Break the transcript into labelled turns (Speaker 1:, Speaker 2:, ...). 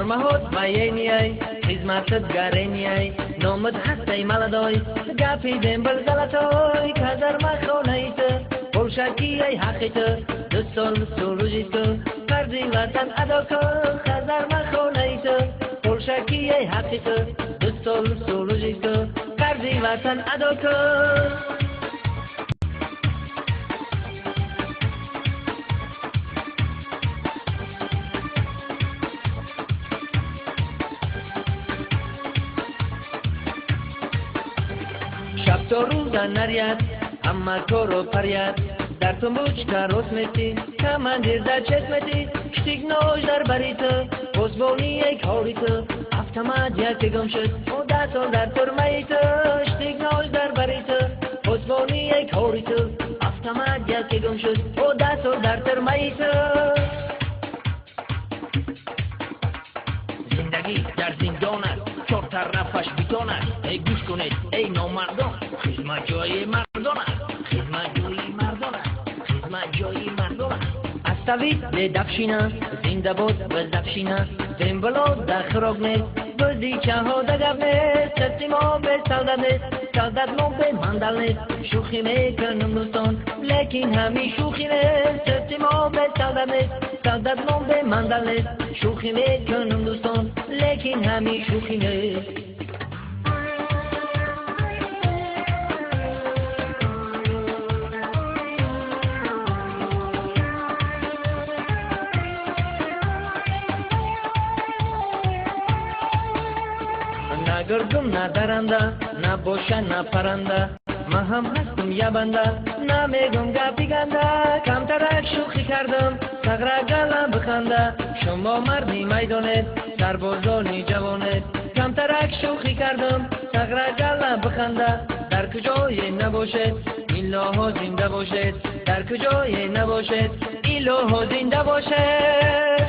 Speaker 1: مهود مینیای خدمتت گرینیای نامد هستی ملدای گپی دیم بلزلتای کزر مخونیت پرشکی ای حقیت دستال سروجیت فرزی وطن ادا کن خزر مخونیت پرشکی ای حقیت دستال سروجیت فرزی وطن ادا کن شب تا روز نریاد اما کارو پریاد در تو موچ کاروس میتی کمندیر در چشمتی کشتیگ نوش در بریت بزبونی یک هاریت افتماد یک گم شد و دستان در ترمیت کشتیگ نوش در بریت بزبونی یک هاریت افتماد یک گم شد و دستان در ترمیت زندگی در زندان است چهار طرفش بیتون است ای گوش کنید ای نامردان خدمت جای مردان است خدمت جای مردان است خدمت جای مردان است استوید لدفشینا زنده بود بزدفشینا زنبلا دخراق نیست بزی چه ها دگب نیست کسی ما به سودت نیست سودت ما به مندل نیست شوخی میکنم دوستان لیکن همی شوخی نیست کسی ما به سودت نیست سودت ما به مندل نیست شوخی میکنم دوستان لیکن همی شوخی نیست نگردم نه درنده نه باشه نه پرنده من هم هستم یه بنده نمیگم گپی گنده کمترک شوخی کردم تغره گلم بخنده شما مردی میدانید سربازانی جوانید کمترک شوخی کردم تغره گلم بخنده در کجای نباشد ایلاها زنده باشد در کجای نباشد ایلاها زنده باشد